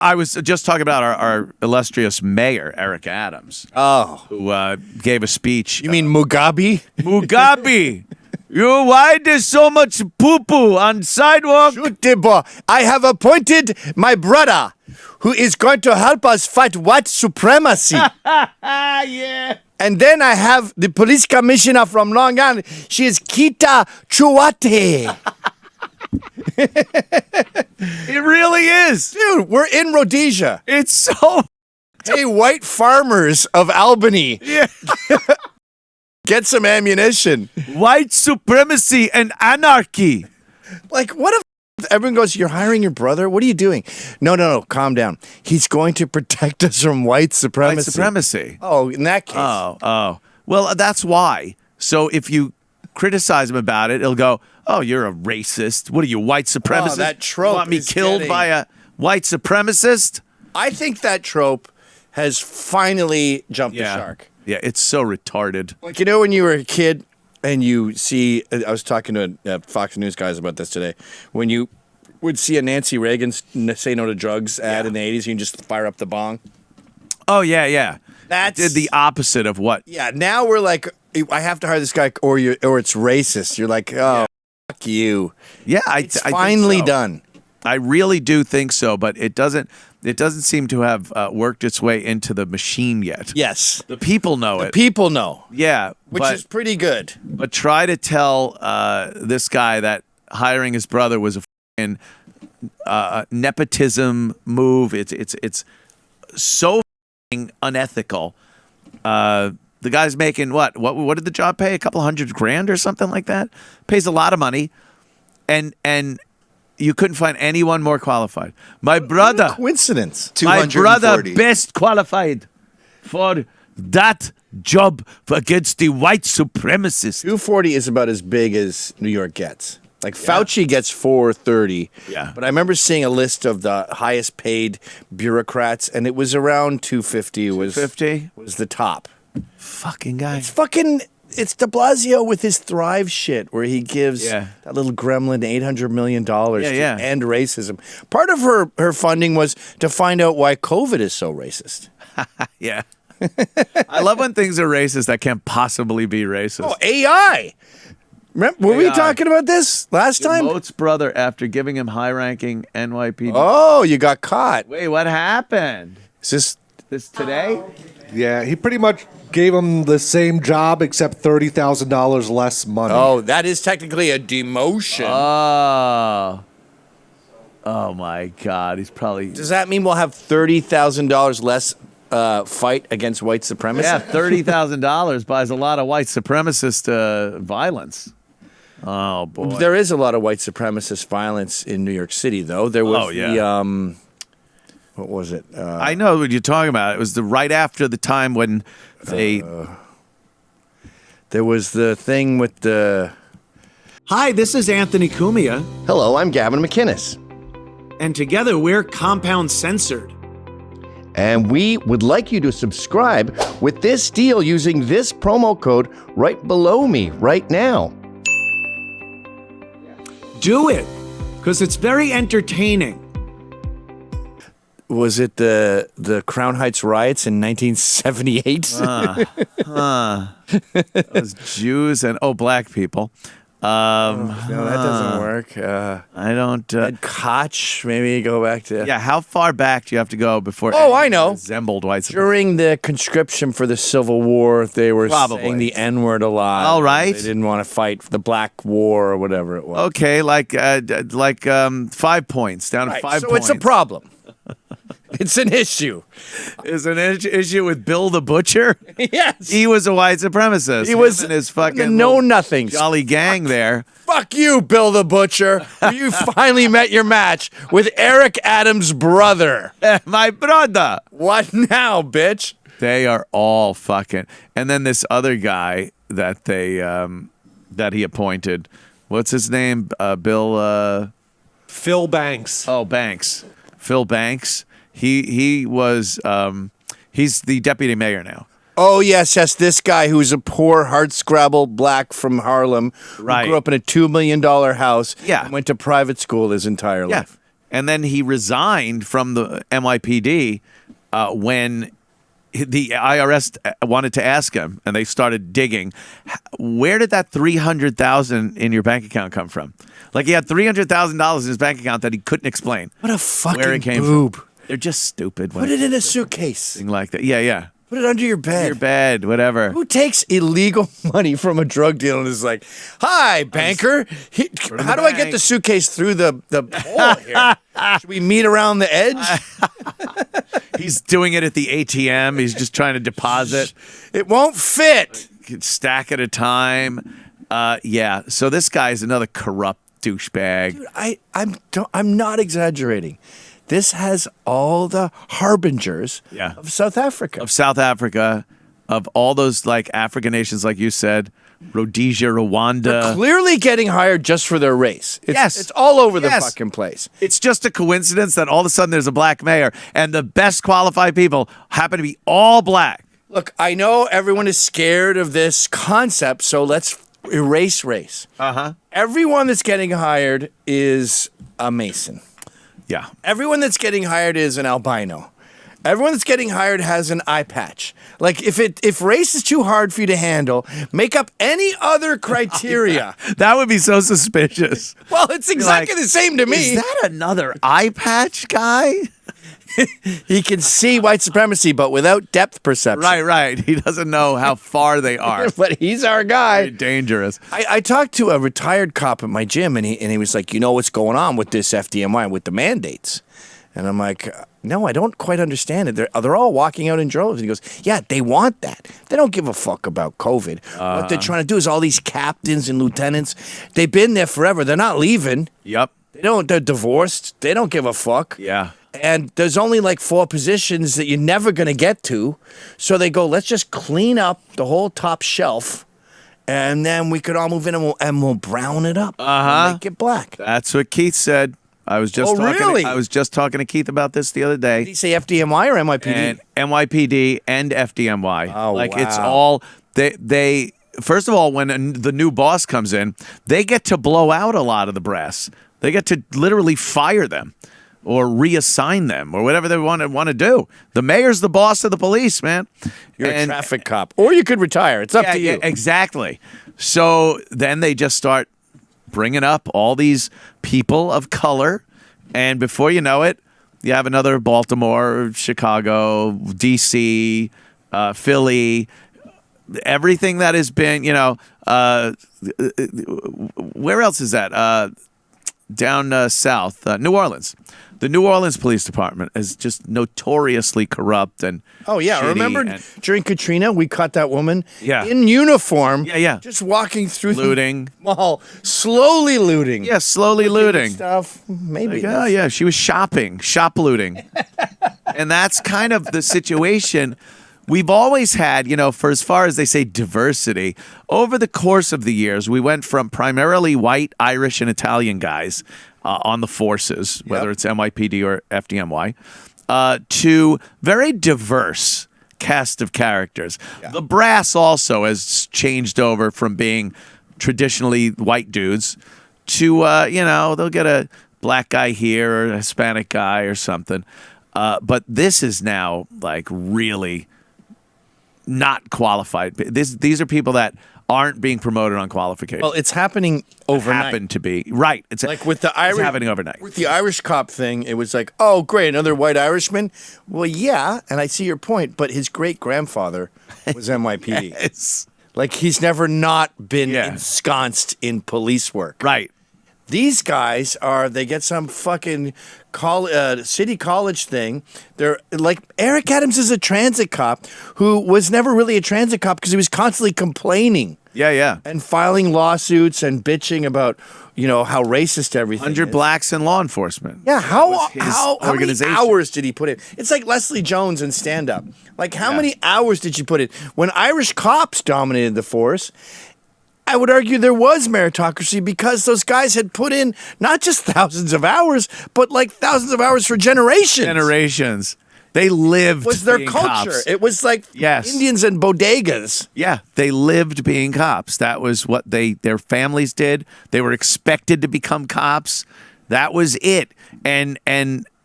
I was just talking about our illustrious mayor, Eric Adams. Oh. Who gave a speech. You mean Mugabe? Mugabe! Why there's so much poo-poo on sidewalk? I have appointed my brother, who is going to help us fight white supremacy. Yeah. And then I have the police commissioner from Long Island. She is Kita Chuate. It really is. Dude, we're in Rhodesia. It's so... Hey, white farmers of Albany. Yeah. Get some ammunition. White supremacy and anarchy. Like, what if everyone goes, you're hiring your brother? What are you doing? No, calm down. He's going to protect us from white supremacy. White supremacy. Oh, in that case. Oh. Well, that's why. So if you criticize him about it, he'll go, oh, you're a racist. What are you, white supremacist? Oh, that trope You want me is killed by a white supremacist? I think that trope has finally jumped the shark. Yeah, it's so retarded. Like, you know, when you were a kid and you see, I was talking to Fox News guys about this today, when you would see a Nancy Reagan say no to drugs ad in the 80s, you can just fire up the bong. Oh, yeah. That's did the opposite of what? Yeah, now we're like, I have to hire this guy or it's racist. You're like, oh, fuck you. Yeah, it's I finally think so. done. I really do think so, but it doesn't seem to have worked its way into the machine yet. Yes. The people know it. People know. Yeah. Which is pretty good. But try to tell this guy that hiring his brother was a fucking nepotism move. It's so fucking unethical. The guy's making what did the job pay? A couple $100,000 or something like that? Pays a lot of money. And you couldn't find anyone more qualified. My brother. What a coincidence. My brother best qualified for that job against the white supremacists. 240 is about as big as New York gets. Like Fauci gets 430. Yeah. But I remember seeing a list of the highest paid bureaucrats, and it was around 250. 250 was the top. Fucking guy. It's de Blasio with his Thrive shit, where he gives Yeah. that little gremlin $800 million to yeah. end racism. Part of her funding was to find out why COVID is so racist. Yeah. I love when things are racist that can't possibly be racist. Oh, AI. Remember, were we talking about this last time? Moat's brother after giving him high-ranking NYPD. Oh, you got caught. Wait, what happened? Is This today? Yeah, he pretty much gave him the same job except $30,000 less money. Oh, that is technically a demotion. Oh my God, he's probably... Does that mean we'll have $30,000 less fight against white supremacy? Yeah, $30,000 buys a lot of white supremacist violence. Oh, boy. There is a lot of white supremacist violence in New York City, though. There was what was it? I know what you're talking about. It was right after the time when they... there was the thing with the... Hi, this is Anthony Cumia, Hello, I'm Gavin McInnes. and together we're Compound Censored. And we would like you to subscribe with this deal using this promo code right below me right now. Do it, because it's very entertaining. Was it the Crown Heights riots in 1978? Those Jews and black people. No, that doesn't work. I don't. Ed Koch, maybe go back to... Yeah, how far back do you have to go before? Oh, I know. Resembled white supremacy? During the conscription for the Civil War, they were saying the N-word a lot. All right. They didn't want to fight the Black War or whatever it was. Okay, like 5 points down to Right, 5 so points. it's a problem. It's an issue. Is an issue with Bill the Butcher? Yes. He was a white supremacist. He was in his fucking the know-nothings. jolly gang there. Fuck you, Bill the Butcher. You finally met your match with Eric Adams' brother. My brother. What now, bitch? They are all fucking. And then this other guy that they that he appointed. What's his name? Bill. Phil Banks. Oh, Banks. Phil Banks. He was. He's the deputy mayor now. Oh, yes. This guy who's a poor, hardscrabble black from Harlem who Right. grew up in a $2 million house Yeah. and went to private school his entire life. And then he resigned from the NYPD when the IRS wanted to ask him, and they started digging. Where did that $300,000 in your bank account come from? Like he had $300,000 in his bank account that he couldn't explain. What a fucking where it came boob. from. They're just stupid. Put it in a suitcase. Thing like that. Yeah. Put it under your bed. Your bed, whatever. Who takes illegal money from a drug deal and is like, "Hi, banker. How do I get the suitcase through the hole here? Should we meet around the edge?" He's doing it at the ATM. He's just trying to deposit. It won't fit. Stack at a time. Yeah. So this guy's another corrupt douchebag. Dude, I'm not exaggerating. This has all the harbingers of South Africa. Of South Africa, of all those like African nations, like you said, Rhodesia, Rwanda. They're clearly getting hired just for their race. Yes. It's all over the fucking place. It's just a coincidence that all of a sudden there's a black mayor and the best qualified people happen to be all black. Look, I know everyone is scared of this concept, so let's erase race. Everyone that's getting hired is a Mason. Yeah. Everyone that's getting hired is an albino. Everyone that's getting hired has an eye patch. Like if race is too hard for you to handle, make up any other criteria. That would be so suspicious. Well, it's exactly the same to me. Is that another eye patch guy? He can see white supremacy, but without depth perception. Right. He doesn't know how far they are. But he's our guy. Very dangerous. I talked to a retired cop at my gym, and he was like, "You know what's going on with this FDMI, with the mandates?" And I'm like, "No, I don't quite understand it. They're all walking out in droves." And he goes, "Yeah, they want that. They don't give a fuck about COVID. What they're trying to do is all these captains and lieutenants, they've been there forever. They're not leaving. Yep. They're divorced. They don't give a fuck. Yeah. And there's only like 4 positions that you're never going to get to. So they go, let's just clean up the whole top shelf. And then we could all move in and we'll brown it up. And make it black." That's what Keith said. I was just really? I was just talking to Keith about this the other day. Did he say FDMI or NYPD? And NYPD and FDMY. Oh, like it's wow. all they first of all, when the new boss comes in, they get to blow out a lot of the brass. They get to literally fire them or reassign them or whatever they want to do. The mayor's the boss of the police, man. You're a traffic cop. Or you could retire. It's up to you. Yeah, exactly. So then they just start bringing up all these people of color. And before you know it, you have another Baltimore, Chicago, D.C., Philly, everything that has been, where else is that? Down south, New Orleans. The New Orleans Police Department is just notoriously corrupt and shitty. Remember during Katrina, we caught that woman in uniform, just walking through looting the mall, slowly looting. Yeah, slowly looting stuff. Maybe. She was shop looting. And that's kind of the situation we've always had, for as far as they say diversity. Over the course of the years, we went from primarily white, Irish, and Italian guys on the forces, whether it's NYPD or FDMY, to very diverse cast of characters. Yeah. The brass also has changed over from being traditionally white dudes to, they'll get a black guy here or a Hispanic guy or something. But this is now like really not qualified. These are people that aren't being promoted on qualification. Well, it's happening overnight. Happen to be right. It's like with the Irish. It's happening overnight. With the Irish cop thing, it was like, oh, great, another white Irishman. Well, yeah, and I see your point, but his great grandfather was NYPD. Yes. Like he's never not been ensconced in police work. Right. These guys they get some fucking city college thing. They're like, Eric Adams is a transit cop who was never really a transit cop because he was constantly complaining. Yeah. And filing lawsuits and bitching about, how racist everything 100 is. blacks in law enforcement. Yeah, how many hours did he put in? It's like Leslie Jones in stand-up. Like, how many hours did you put in? When Irish cops dominated the force, I would argue there was meritocracy because those guys had put in not just thousands of hours, but like thousands of hours for generations. They lived. Was their being culture? Cops. It was like Indians and bodegas. Yeah, they lived being cops. That was what their families did. They were expected to become cops. That was it. And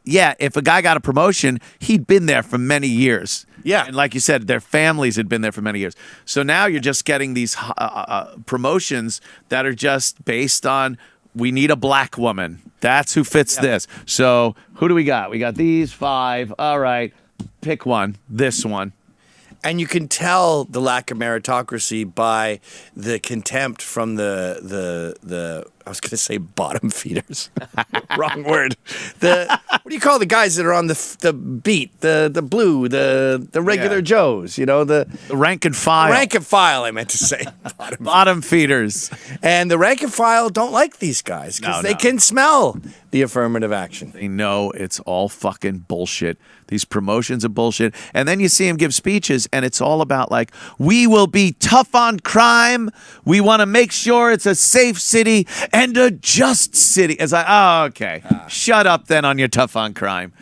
yeah, if a guy got a promotion, he'd been there for many years. Yeah. And like you said, their families had been there for many years. So now you're just getting these promotions that are just based on, we need a black woman. That's who fits this. So who do we got? We got these 5. All right. Pick one. This one. And you can tell the lack of meritocracy by the contempt from the I was going to say bottom feeders. Wrong word. What do you call the guys that are on the beat? The blue, the regular Joes, the rank and file. Rank and file, I meant to say. Bottom feeders. And the rank and file don't like these guys because they can smell the affirmative action. They know it's all fucking bullshit. These promotions are bullshit. And then you see him give speeches, and it's all about like, we will be tough on crime. We want to make sure it's a safe city and a just city. It's like, oh, okay. Shut up then on your tough on crime.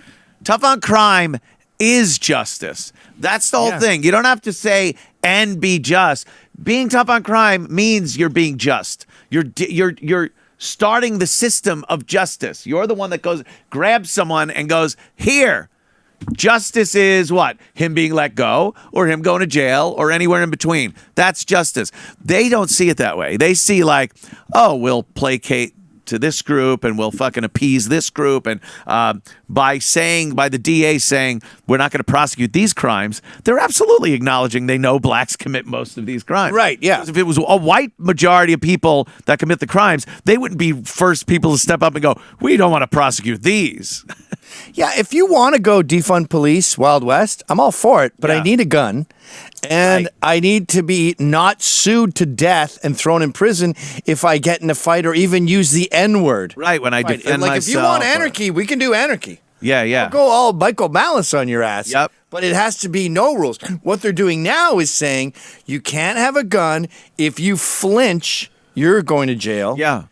Tough on crime is justice. That's the whole thing. You don't have to say and be just. Being tough on crime means you're being just. You're starting the system of justice. You're the one that grabs someone and goes, here. Justice is what? Him being let go or him going to jail or anywhere in between. That's justice. They don't see it that way. They see like, oh, we'll placate to this group and we'll fucking appease this group. And by the DA saying we're not going to prosecute these crimes, they're absolutely acknowledging they know blacks commit most of these crimes. Right, yeah. Because if it was a white majority of people that commit the crimes, they wouldn't be first people to step up and go, we don't want to prosecute these. Yeah, if you want to go defund police, Wild West, I'm all for it, but I need a gun, and I need to be not sued to death and thrown in prison if I get in a fight or even use the N-word. Right, when I defend myself. If you want anarchy, we can do anarchy. Yeah. I'll go all Michael Malice on your ass. Yep. But it has to be no rules. What they're doing now is saying you can't have a gun. If you flinch, you're going to jail. Yeah.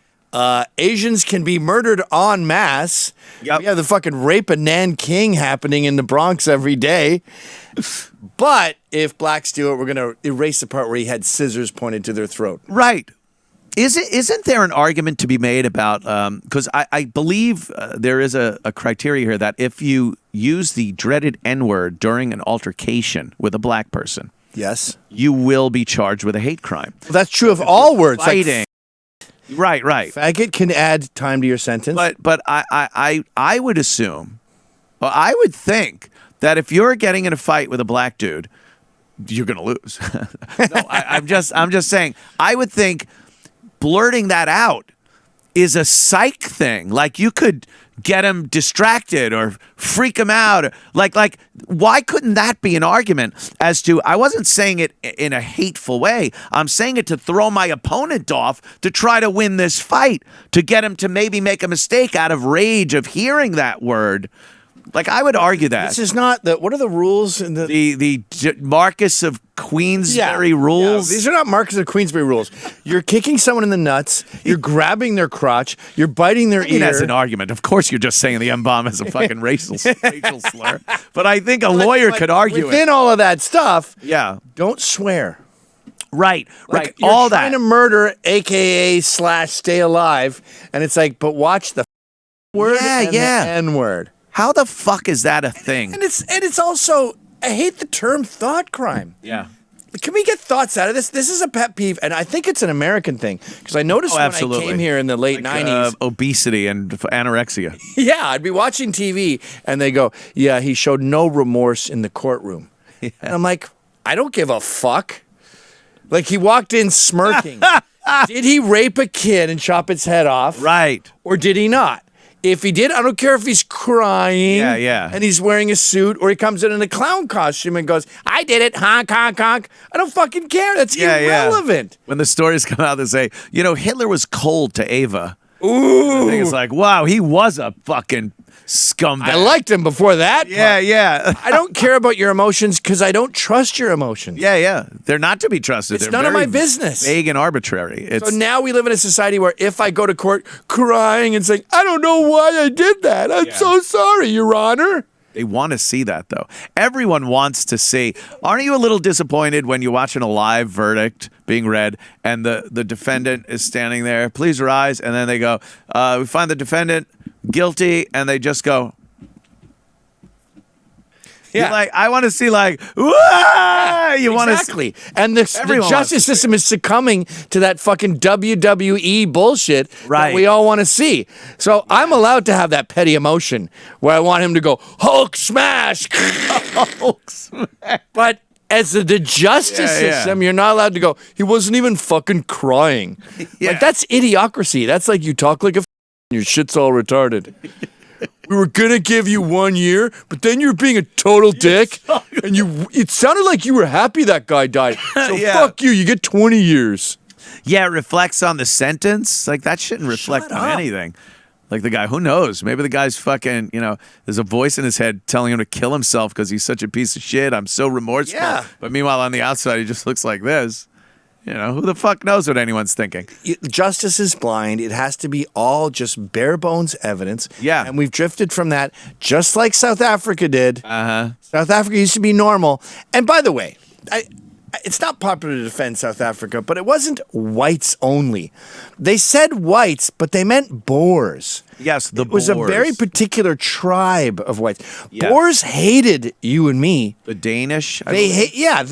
Asians can be murdered en masse. Yep. We have the fucking rape of Nanking happening in the Bronx every day. But if blacks do it, we're going to erase the part where he had scissors pointed to their throat. Right. Isn't there an argument to be made about, because I believe there is a criteria here that if you use the dreaded N-word during an altercation with a black person, yes, you will be charged with a hate crime. Well, that's true of all words. Fighting. Right. Faggot can add time to your sentence. But I would assume, well, I would think that if you're getting in a fight with a black dude, you're going to lose. No, I'm just saying, I would think blurting that out is a psych thing. Like you could get him distracted or freak him out. Or like why couldn't that be an argument as to, I wasn't saying it in a hateful way. I'm saying it to throw my opponent off, to try to win this fight, to get him to maybe make a mistake out of rage of hearing that word. Like I would argue that. This is not what are the rules in the Marcus of Queensberry rules? Yeah, these are not Marcus of Queensberry rules. You're kicking someone in the nuts. You're grabbing their crotch. You're biting their ear. That's an argument. Of course, you're just saying the M-bomb is a fucking racial slur. But I think a lawyer could argue within it. all of that stuff. Yeah. Don't swear. Right. You're all trying that. to murder, AKA / stay alive, and it's like, but watch the word and the N-word. How the fuck is that a thing? And it's also, I hate the term thought crime. Yeah. Can we get thoughts out of this? This is a pet peeve, and I think it's an American thing. Because I noticed when I came here in the late 90s. Obesity and anorexia. Yeah, I'd be watching TV, and they go, yeah, he showed no remorse in the courtroom. Yeah. And I'm like, I don't give a fuck. Like, he walked in smirking. Did he rape a kid and chop its head off? Right. Or did he not? If he did, I don't care if he's crying. Yeah. And he's wearing a suit, or he comes in a clown costume and goes, I did it, honk, honk, honk. I don't fucking care. That's irrelevant. When the stories come out, they say, Hitler was cold to Ava. Ooh. I think it's like, wow, he was a fucking scumbag. I liked him before that. Yeah. I don't care about your emotions because I don't trust your emotions. Yeah. They're not to be trusted. It's They're none of very my business. Vague and arbitrary. So now we live in a society where if I go to court crying and saying, I don't know why I did that. I'm so sorry, Your Honor. They want to see that, though. Everyone wants to see. Aren't you a little disappointed when you're watching a live verdict being read and the defendant is standing there, please rise, and then they go, we find the defendant guilty, and they just go. Yeah. You're like, I want to see like, Wah! You want to exactly. And the Everyone wants justice to see system is succumbing to that fucking WWE bullshit Right. that we all want to see. So I'm allowed to have that petty emotion where I want him to go Hulk smash. Hulk smash. But as the justice Yeah. system, you're not allowed to go, he wasn't even fucking crying. Yeah. Like, that's idiocracy. That's like you talk like a your shit's all retarded. We were gonna give you 1 year, but then you're being a total dick, and it sounded like you were happy that guy died. So Yeah. fuck you, you get 20 years. Yeah, it reflects on the sentence. Like, that shouldn't reflect Shut on up. anything. Like, the guy, who knows? Maybe the guy's fucking, there's a voice in his head telling him to kill himself because he's such a piece of shit. I'm so remorseful. Yeah. But meanwhile, on the outside, he just looks like this. Who the fuck knows what anyone's thinking? Justice is blind. It has to be all just bare bones evidence. Yeah. And we've drifted from that, just like South Africa did. Uh-huh. South Africa used to be normal. And by the way, it's not popular to defend South Africa, but it wasn't whites only. They said whites, but they meant Boers. Yes, the It was a Boers. very particular tribe of whites. Yeah. Boers hated you and me. The Danish. I They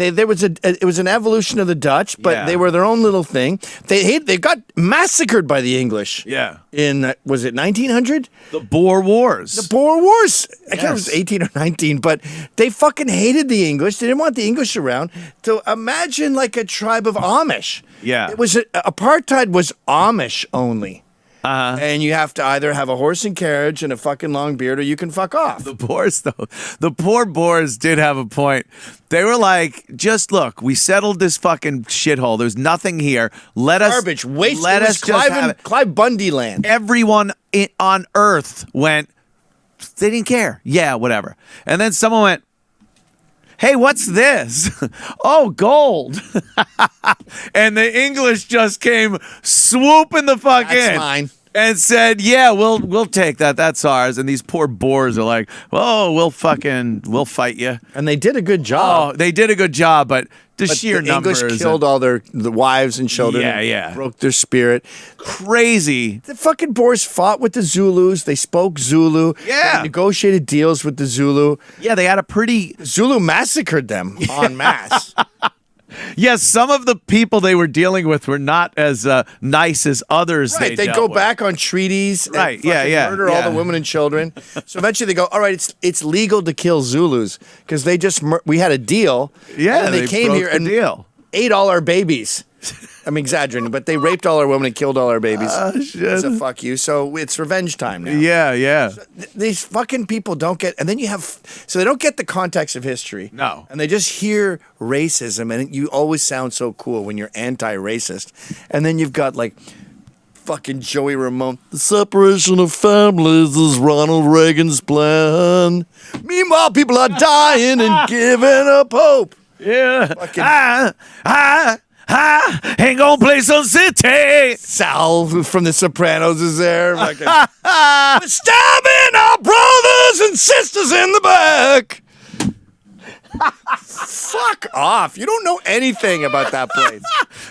believe. there was it was an evolution of the Dutch, but Yeah. they were their own little thing. They got massacred by the English. Yeah. In was it 1900? The Boer Wars. The Boer Wars. I can't remember if it was Yes. 18 or 19, but they fucking hated the English. They didn't want the English around. So imagine like a tribe of Amish. Yeah. It was apartheid was Amish only. Uh-huh. And you have to either have a horse and carriage and a fucking long beard, or you can fuck off. The Boers, though, the poor Boers did have a point. They were like, just look, we settled this fucking shithole. There's nothing here. Let us Garbage, waste. Let it was us just have it. Clive Bundy land. Everyone on Earth went. They didn't care. Yeah, whatever. And then someone went, hey, what's this? Oh, gold. And the English just came swooping the fuck That's in. mine. And said, yeah, we'll take that. That's ours. And these poor Boers are like, oh, we'll fight you. And they did a good job. Oh, they did a good job, but the But sheer the numbers. English killed all the wives and children. Yeah, and yeah. broke their spirit. crazy. The fucking Boers fought with the Zulus. They spoke Zulu. Yeah. They negotiated deals with the Zulu. Yeah, they had a pretty. Zulu massacred them en masse. Yes, some of the people they were dealing with were not as nice as others. Right, they dealt go with. back on treaties and Right, yeah, fucking yeah, murder all yeah. the women and children. So eventually they go, all right, it's legal to kill Zulus because they just we had a deal. Yeah, and then they came broke here the and deal. ate all our babies. I'm exaggerating, but they raped all our women and killed all our babies. Shit. So fuck you. So it's revenge time now. Yeah, yeah. These fucking people don't get, and then you have, so they don't get the context of history. No. And they just hear racism, and you always sound so cool when you're anti-racist. And then you've got like fucking Joey Ramone. The separation of families is Ronald Reagan's plan. Meanwhile, people are dying and giving up hope. Yeah. Fucking- Ain't gonna play some city. Sal from The Sopranos is there. Fucking, we're stabbing our brothers and sisters in the back. Fuck off. You don't know anything about that place.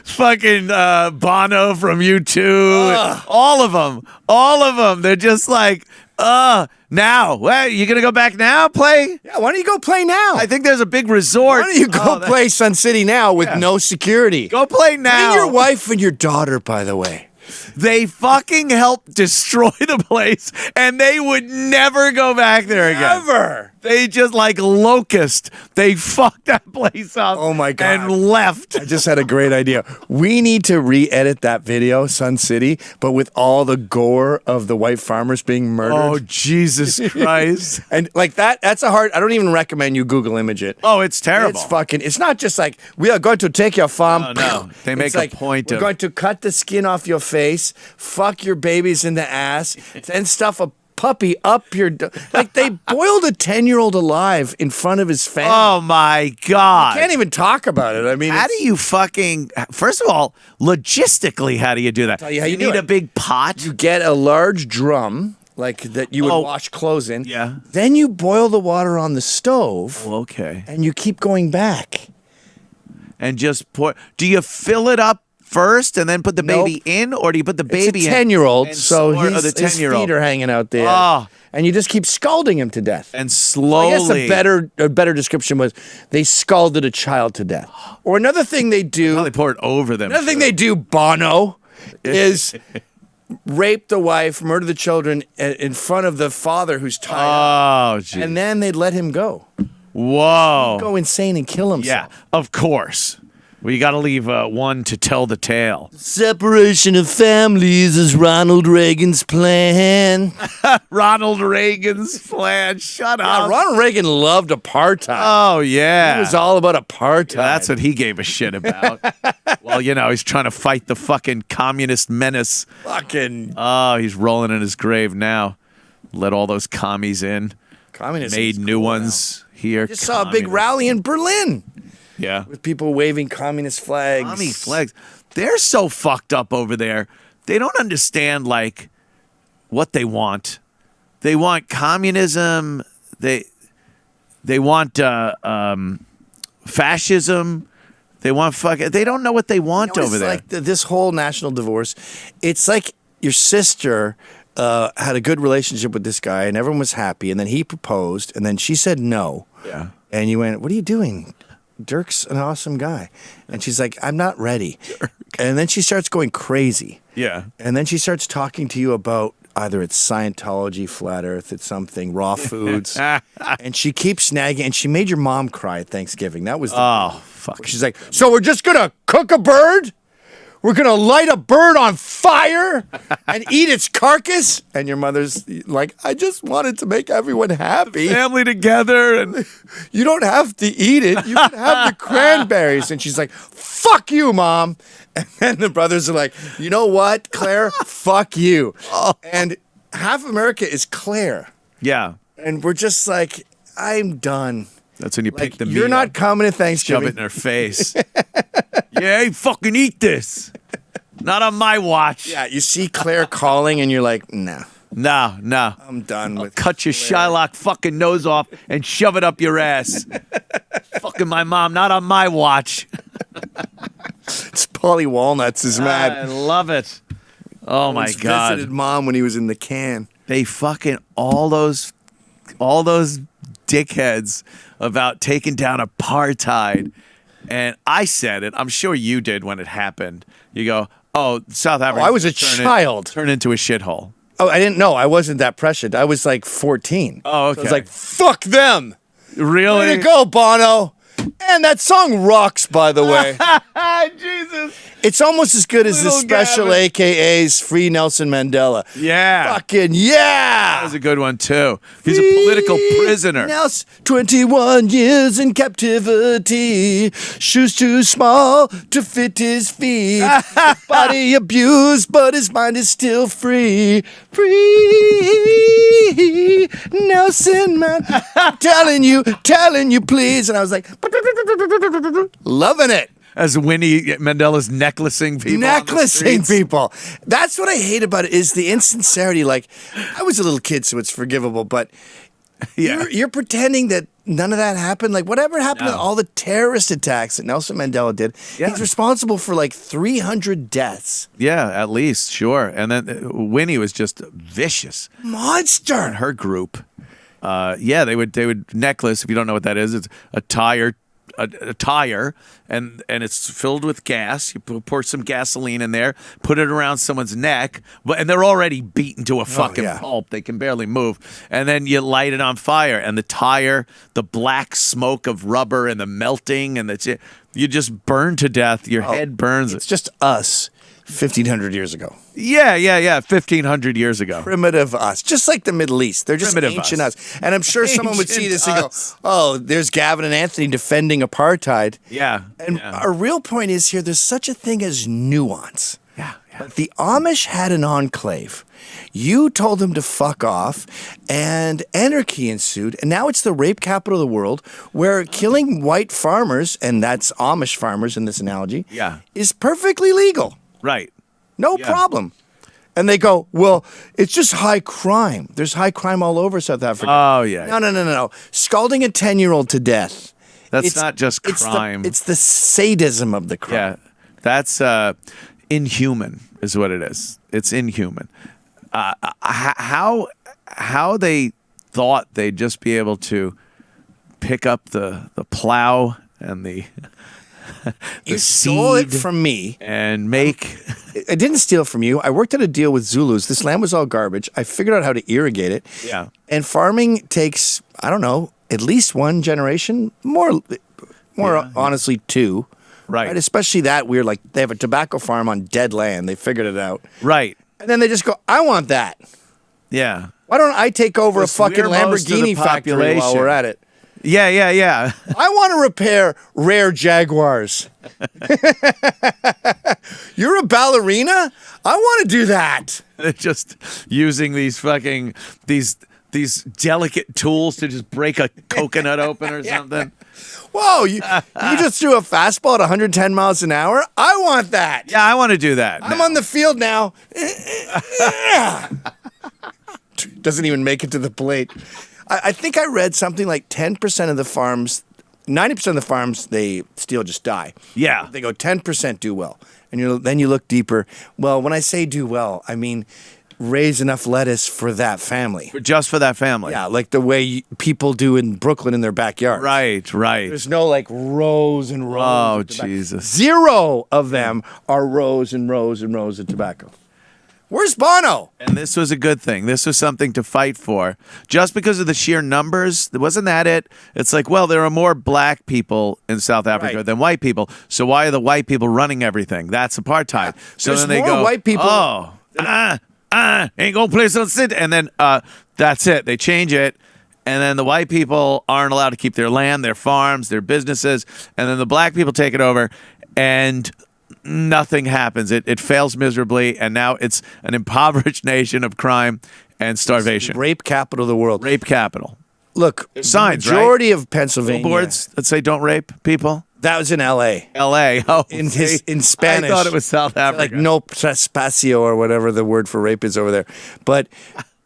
Fucking Bono from U2. All of them. All of them. They're just like, now. Well, you gonna go back now? Play? Yeah, why don't you go play now? I think there's a big resort. Why don't you go play Sun City now with no security? Go play now. Bring your wife and your daughter, by the way. They fucking helped destroy the place, and they would never go back there again. Never. They just like locust. They fucked that place up. Oh my God. And left. I just had a great idea. We need to re-edit that video, Sun City, but with all the gore of the white farmers being murdered. Oh Jesus Christ! And like that's a hard. I don't even recommend you Google image it. Oh, it's terrible. It's fucking. It's not just like we are going to take your farm. Oh, no. They make It's a like, point we're of- going to cut the skin off your face, fuck your babies in the ass, then stuff a puppy up your. Like they boiled a 10-year-old alive in front of his family. Oh my God! Can't even talk about it. I mean, How do you fucking? First of all, logistically, how do you do that? tell you how you do need it. a big pot. You get a large drum. Like that you would Oh. wash clothes in. Yeah. Then you boil the water on the stove Okay. and you keep going back. And just pour. Do you fill it up first and then put the Nope. baby in, or do you put the baby It's a in? 10-year-old, and so or his the 10-year-old feet are hanging out there. Oh. And you just keep scalding him to death. and I slowly. guess a better description was they scalded a child to death. Or another thing they do, Probably pour it over them. another thing they do, Bono, is rape the wife, murder the children in front of the father who's tied up. Oh, geez. And then they'd let him go. Whoa. Go insane and kill himself. Yeah, of course. Well, you got to leave one to tell the tale. Separation of families is Ronald Reagan's plan. Ronald Reagan's plan. Shut up. Ronald Reagan loved apartheid. Oh, yeah. It was all about apartheid. Yeah, that's what he gave a shit about. Well, he's trying to fight the fucking communist menace. fucking Oh, he's rolling in his grave now. Let all those commies in. communism. Made is new cool ones here. now. Just saw a big Communism. rally in Berlin Yeah. with people waving communist flags. Commie flags. They're so fucked up over there. They don't understand like what they want. They want communism. They want fascism. They want fucking. They don't know what they want You know, over it's there. like this whole national divorce. It's like your sister had a good relationship with this guy, and everyone was happy. And then he proposed, and then she said no. Yeah. And you went, "What are you doing? Dirk's an awesome guy." And she's like, "I'm not ready." And then she starts going crazy. Yeah. And then she starts talking to you about either it's Scientology, flat Earth, it's something, raw foods. And she keeps nagging, and she made your mom cry at Thanksgiving. That was the Oh fuck. She's like, "So we're just gonna cook a bird? We're gonna light a bird on fire and eat its carcass?" And your mother's like, "I just wanted to make everyone happy. Family together and You don't have to eat it. You can have the cranberries." And she's like, "Fuck you, Mom." And then the brothers are like, "You know what, Claire? Fuck you." And half America is Claire. yeah. And we're just like, "I'm done." That's when you Like, pick the you're meat not up, coming to shove Thanksgiving. it in her face. Yeah, hey, fucking eat this. Not on my watch. Yeah, you see Claire calling, and you're like, "Nah, No. I'm done with." Cut your Claire." Shylock fucking nose off and shove it up your ass. Fucking my mom, not on my watch. It's Polly Walnuts is I mad. love it. Oh my Once god. Visited Mom when he was in the can. They fucking all those dickheads about taking down apartheid. And I said it. I'm sure you did when it happened. You go, "Oh, South Africa." I was a child. Turn into a shithole. Oh, I didn't know. I wasn't that prescient. I was like 14. Oh, So I okay. was like, "Fuck them." Really? Way to go, Bono. And that song rocks, by the way. Jesus. It's almost as good as the Little special Gavin. AKA's Free Nelson Mandela. Yeah. Fucking That yeah. was a good one too. He's a political prisoner. Nelson, 21 years in captivity. Shoes too small to fit his feet. Body abused, but his mind is still free. Free Nelson, man. telling you, please. And I was like, loving it. As Winnie Mandela's necklacing people. on the Necklacing streets. people. That's what I hate about it is the insincerity. Like, I was a little kid, so it's forgivable, but Yeah. you're pretending that none of that happened. Like, whatever happened to No. all the terrorist attacks that Nelson Mandela did, Yeah. he's responsible for like 300 deaths. Yeah, at least, sure. And then Winnie was just vicious. Monster. Her group. Yeah, they would necklace. If you don't know what that is, it's a tire, and it's filled with gas. You pour some gasoline in there, put it around someone's neck, and they're already beaten to a fucking yeah. pulp. They can barely move, and then you light it on fire, and the tire, the black smoke of rubber, and the melting, and you just burn to death. Your head burns. It's just us 1,500 years ago. Yeah. 1,500 years ago. Primitive us, just like the Middle East. They're just Primitive ancient us. us. And I'm sure someone would see Ancient this and go, us. "Oh, there's Gavin and Anthony defending apartheid." Yeah. And yeah. our real point is here, there's such a thing as nuance. Yeah. Like the Amish had an enclave. You told them to fuck off, and anarchy ensued. And now it's the rape capital of the world, where killing white farmers, and that's Amish farmers in this analogy, Yeah. is perfectly legal. Right. No Yeah. problem. And they go, "Well, it's just high crime. There's high crime all over South Africa." Oh, yeah. No. Scalding a 10-year-old to death. That's It's- not just it's crime. it's the sadism of the crime. Yeah. That's inhuman, is what it is. It's inhuman. How they thought they'd just be able to pick up the plow and the You stole it seed from me. and make. I didn't steal from you. I worked at a deal with Zulus. This land was all garbage. I figured out how to irrigate it. Yeah. And farming takes, I don't know, at least one generation, more honestly, two. Right. Especially that weird, like they have a tobacco farm on dead land. They figured it out. Right. And then they just go, I want that. Yeah. Why don't I take over Just a fucking we're most of the Lamborghini factory while population. we're at it? Yeah. I want to repair rare Jaguars. You're a ballerina? I want to do that. They're just using these fucking these delicate tools to just break a coconut open or something. Whoa, you just threw a fastball at 110 miles an hour? I want that. Yeah, I want to do that. I'm on the field now. Doesn't even make it to the plate. I think I read something like 10% of the farms, 90% of the farms they still just die. Yeah. They go 10% do well. And then you look deeper. Well, when I say do well, I mean raise enough lettuce for that family. Just for that family. Yeah, like the way people do in Brooklyn in their backyard. Right. There's no like rows and rows. Oh, of tobacco. Jesus. 0 of them are rows and rows and rows of tobacco. Where's Bono? And this was a good thing. This was something to fight for. Just because of the sheer numbers, wasn't that it? It's like, well, there are more black people in South Africa Right. than white people. So why are the white people running everything? That's apartheid. So There's then they more go, white people- ain't gonna play some sit. And then that's it. They change it. And then the white people aren't allowed to keep their land, their farms, their businesses. And then the black people take it over. And nothing happens. It fails miserably, and now it's an impoverished nation of crime and starvation. Rape capital of the world. Rape capital. Look, signs, the majority of Pennsylvania. Billboards that say don't rape people. That was in L.A. L.A. Oh, In Spanish. I thought it was South Africa. Like no trespacio or whatever the word for rape is over there. But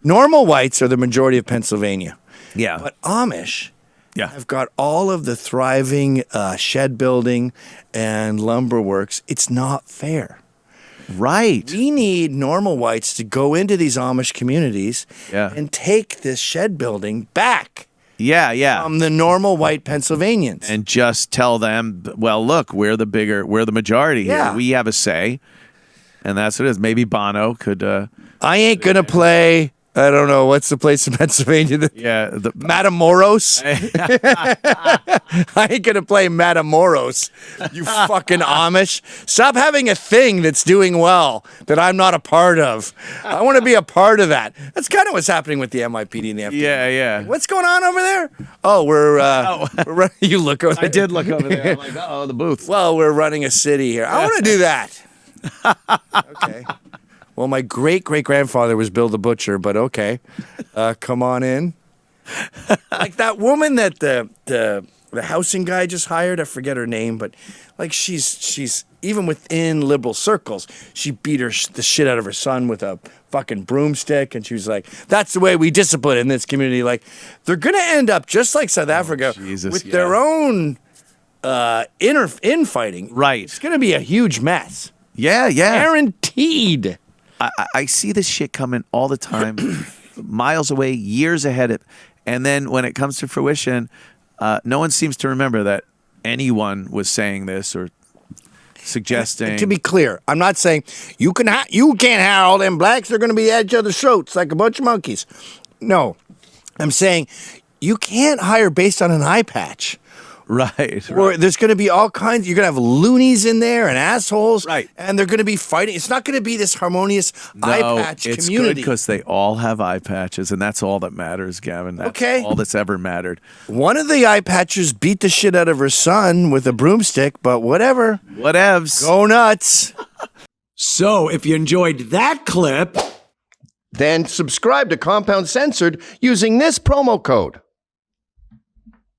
normal whites are the majority of Pennsylvania. Yeah. But Amish Yeah. have got all of the thriving shed building and lumber works. It's not fair. Right. We need normal whites to go into these Amish communities and take this shed building back Yeah. from the normal white Pennsylvanians. And just tell them, well, look, we're the majority here. Yeah. We have a say. And that's what it is. Maybe Bono could I ain't going to play, I don't know, what's the place in Pennsylvania? Matamoros? I ain't going to play Matamoros, you fucking Amish. Stop having a thing that's doing well that I'm not a part of. I want to be a part of that. That's kind of what's happening with the NYPD and the FDA. Yeah. What's going on over there? Oh, we're you look over there. I did look over there. I'm like, oh, the booth. Well, we're running a city here. I want to do that. Okay. Well, my great-great-grandfather was Bill the Butcher, but okay. Come on in. Like that woman that the housing guy just hired, I forget her name, but like she's even within liberal circles, she beat the shit out of her son with a fucking broomstick, and she was like, that's the way we discipline in this community. Like, they're going to end up just like South Africa with their own infighting. Right. It's going to be a huge mess. Yeah. Guaranteed. I see this shit coming all the time, miles away, years ahead. And then when it comes to fruition, no one seems to remember that anyone was saying this or suggesting. To be clear, I'm not saying you can't have all them blacks. They're going to be at each other's throats like a bunch of monkeys. No, I'm saying you can't hire based on an eye patch. Right. Or there's going to be all kinds. You're going to have loonies in there and assholes. Right. And they're going to be fighting. It's not going to be this harmonious eye patch it's community. good because they all have eye patches, and that's all that matters, Gavin. That's all that's ever mattered. One of the eye patches beat the shit out of her son with a broomstick, but whatever. Whatevs. Go nuts. So, if you enjoyed that clip, Then subscribe to Compound Censored using this promo code.